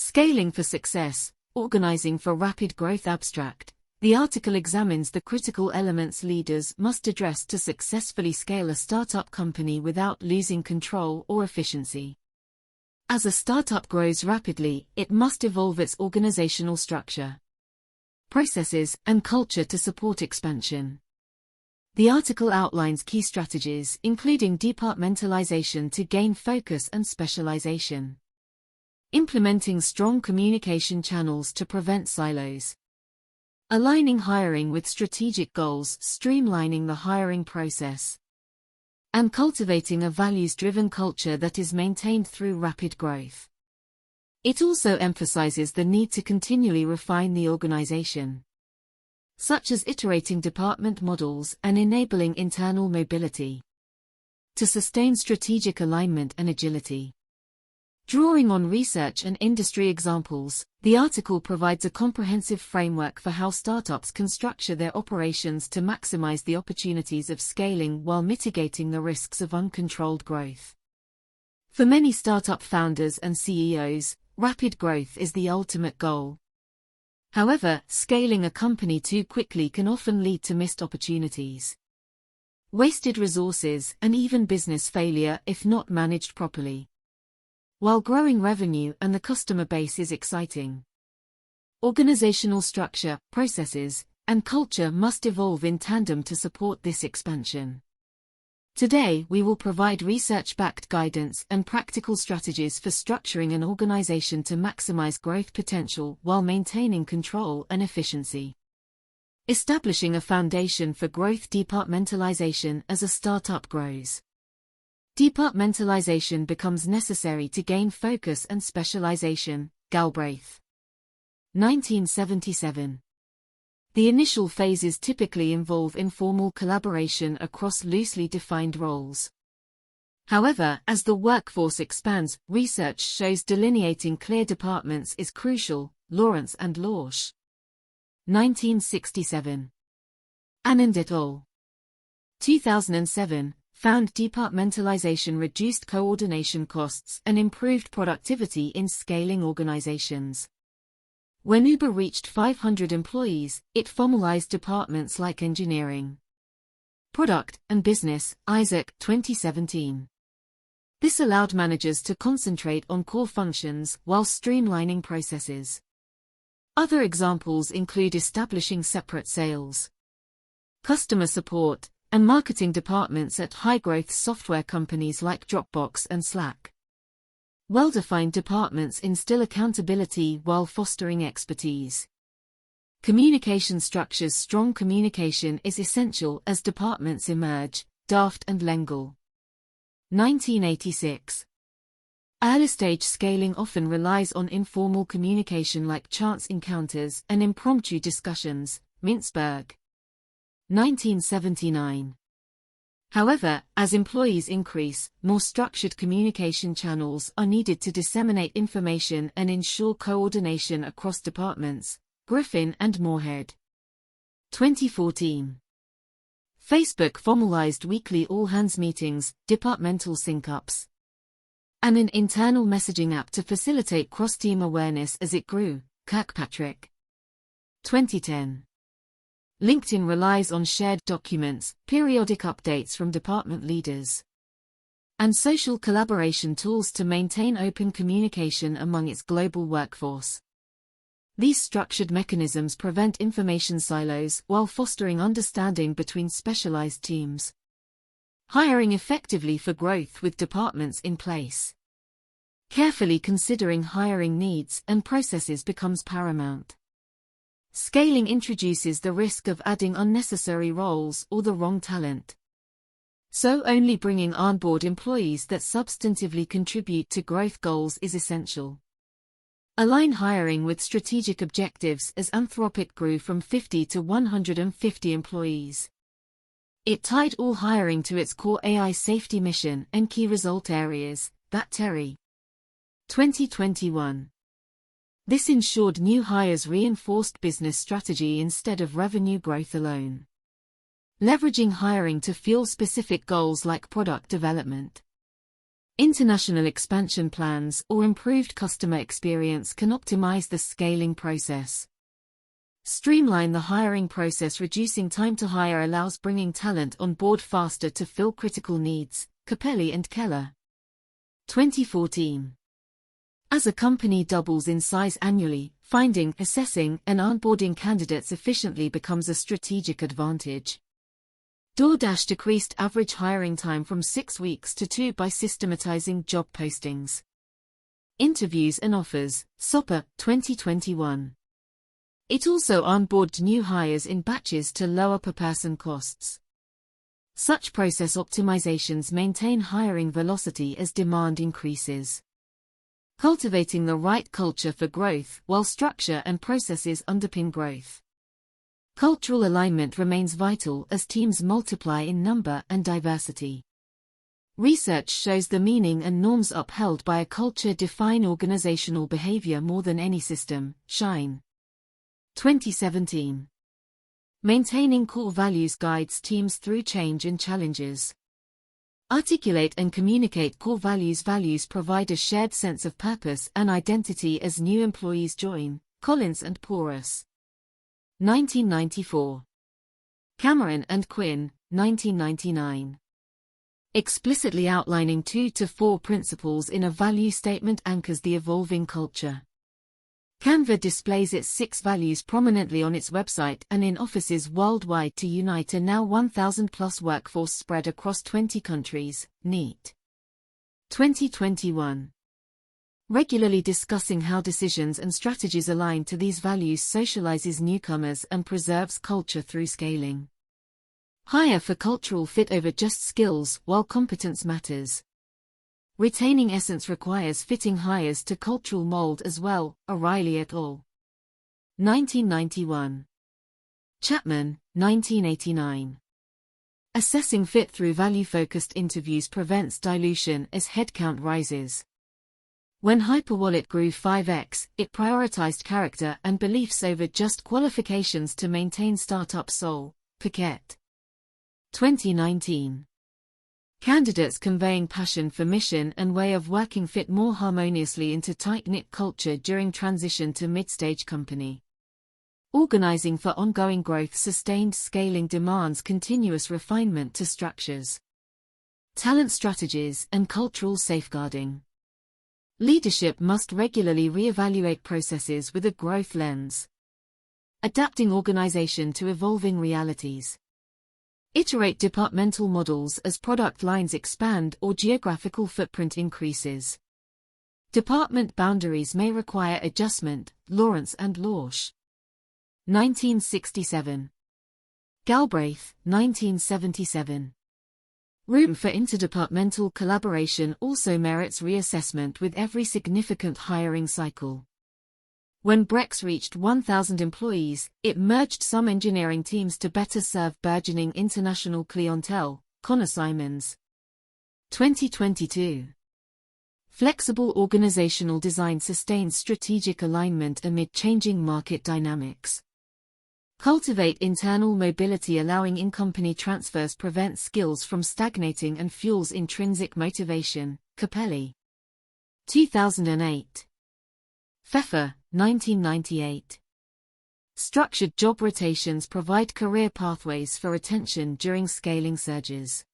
Scaling for Success, Organizing for Rapid Growth abstract. The article examines the critical elements leaders must address to successfully scale a startup company without losing control or efficiency. As a startup grows rapidly, it must evolve its organizational structure, processes, and culture to support expansion. The article outlines key strategies, including departmentalization to gain focus and specialization, implementing strong communication channels to prevent silos, aligning hiring with strategic goals, streamlining the hiring process, and cultivating a values-driven culture that is maintained through rapid growth. It also emphasizes the need to continually refine the organization, such as iterating department models and enabling internal mobility, to sustain strategic alignment and agility. Drawing on research and industry examples, the article provides a comprehensive framework for how startups can structure their operations to maximize the opportunities of scaling while mitigating the risks of uncontrolled growth. For many startup founders and CEOs, rapid growth is the ultimate goal. However, scaling a company too quickly can often lead to missed opportunities, wasted resources, and even business failure if not managed properly. While growing revenue and the customer base is exciting, organizational structure, processes, and culture must evolve in tandem to support this expansion. Today, we will provide research-backed guidance and practical strategies for structuring an organization to maximize growth potential while maintaining control and efficiency. Establishing a foundation for growth. Departmentalization. As a startup grows, departmentalization becomes necessary to gain focus and specialization. Galbraith, 1977. The initial phases typically involve informal collaboration across loosely defined roles. However, as the workforce expands, research shows delineating clear departments is crucial. Lawrence and Lorsch, 1967. Anand et al., 2007. Found departmentalization reduced coordination costs and improved productivity in scaling organizations. When Uber reached 500 employees, it formalized departments like engineering, product, and business. Isaac, 2017. This allowed managers to concentrate on core functions while streamlining processes. Other examples include establishing separate sales, customer support, and marketing departments at high-growth software companies like Dropbox and Slack. Well-defined departments instill accountability while fostering expertise. Communication structures. Strong communication is essential as departments emerge. Daft and Lengel, 1986. Early-stage scaling often relies on informal communication like chance encounters and impromptu discussions. Mintzberg, 1979. However, as employees increase, more structured communication channels are needed to disseminate information and ensure coordination across departments. Griffin and Moorhead, 2014. Facebook formalized weekly all-hands meetings, departmental sync-ups, and an internal messaging app to facilitate cross-team awareness as it grew. Kirkpatrick, 2010. LinkedIn relies on shared documents, periodic updates from department leaders, and social collaboration tools to maintain open communication among its global workforce. These structured mechanisms prevent information silos while fostering understanding between specialized teams. Hiring effectively for growth with departments in place. Carefully considering hiring needs and processes becomes paramount. Scaling introduces the risk of adding unnecessary roles or the wrong talent. So only bringing on board employees that substantively contribute to growth goals is essential. Align hiring with strategic objectives. As Anthropic grew from 50 to 150 employees, it tied all hiring to its core AI safety mission and key result areas. That Terry, 2021. This ensured new hires reinforced business strategy instead of revenue growth alone, leveraging hiring to fuel specific goals like product development. International expansion plans or improved customer experience can optimize the scaling process. Streamline the hiring process. Reducing time to hire allows bringing talent on board faster to fill critical needs. Capelli and Keller. 2014. As a company doubles in size annually, finding, assessing, and onboarding candidates efficiently becomes a strategic advantage. DoorDash decreased average hiring time from 6 weeks to 2 by systematizing job postings. Interviews and offers. Soper, 2021. It also onboarded new hires in batches to lower per-person costs. Such process optimizations maintain hiring velocity as demand increases. Cultivating the right culture for growth while structure and processes underpin growth. Cultural alignment remains vital as teams multiply in number and diversity. Research shows the meaning and norms upheld by a culture define organizational behavior more than any system. Shine. 2017. Maintaining core values guides teams through change and challenges. Articulate and communicate core values. Values provide a shared sense of purpose and identity as new employees join. Collins and Porras. 1994. Cameron and Quinn, 1999. Explicitly outlining 2 to 4 principles in a value statement anchors the evolving culture. Canva displays its 6 values prominently on its website and in offices worldwide to unite a now 1,000-plus workforce spread across 20 countries. Neat. 2021. Regularly discussing how decisions and strategies align to these values socializes newcomers and preserves culture through scaling. Hire for cultural fit over just skills while competence matters. Retaining essence requires fitting hires to cultural mold as well. O'Reilly et al. 1991. Chapman, 1989. Assessing fit through value-focused interviews prevents dilution as headcount rises. When Hyperwallet grew 5x, it prioritized character and beliefs over just qualifications to maintain startup soul. Paquette. 2019. Candidates conveying passion for mission and way of working fit more harmoniously into tight-knit culture during transition to mid-stage company. Organizing for ongoing growth. Sustained scaling demands continuous refinement to structures, talent strategies, and cultural safeguarding. Leadership must regularly re-evaluate processes with a growth lens, adapting organization to evolving realities. Iterate departmental models as product lines expand or geographical footprint increases. Department boundaries may require adjustment. Lawrence and Lorsch. 1967. Galbraith, 1977. Room for interdepartmental collaboration also merits reassessment with every significant hiring cycle. When Brex reached 1,000 employees, it merged some engineering teams to better serve burgeoning international clientele. Connor Simons. 2022. Flexible organizational design sustains strategic alignment amid changing market dynamics. Cultivate internal mobility. Allowing in-company transfers prevents skills from stagnating and fuels intrinsic motivation. Capelli. 2008. Pfeffer, 1998. Structured job rotations provide career pathways for retention during scaling surges.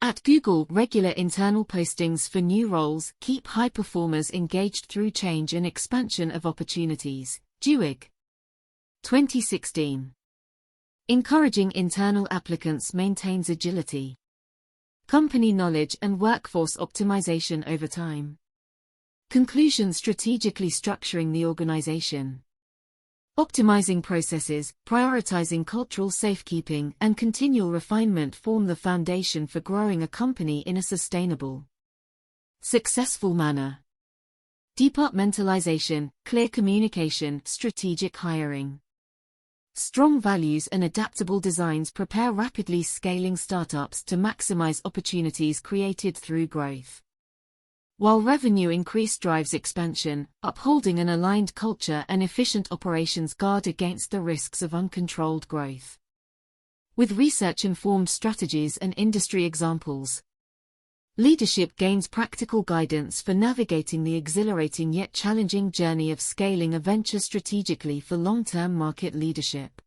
At Google, regular internal postings for new roles keep high performers engaged through change and expansion of opportunities. Dewig. 2016. Encouraging internal applicants maintains agility, company knowledge, and workforce optimization over time. Conclusion: strategically structuring the organization. Optimizing processes, prioritizing cultural safekeeping, and continual refinement form the foundation for growing a company in a sustainable, successful manner. Departmentalization, clear communication, strategic hiring. Strong values and adaptable designs prepare rapidly scaling startups to maximize opportunities created through growth. While revenue increase drives expansion, upholding an aligned culture and efficient operations guard against the risks of uncontrolled growth. With research-informed strategies and industry examples, Leadership gains practical guidance for navigating the exhilarating yet challenging journey of scaling a venture strategically for long-term market leadership.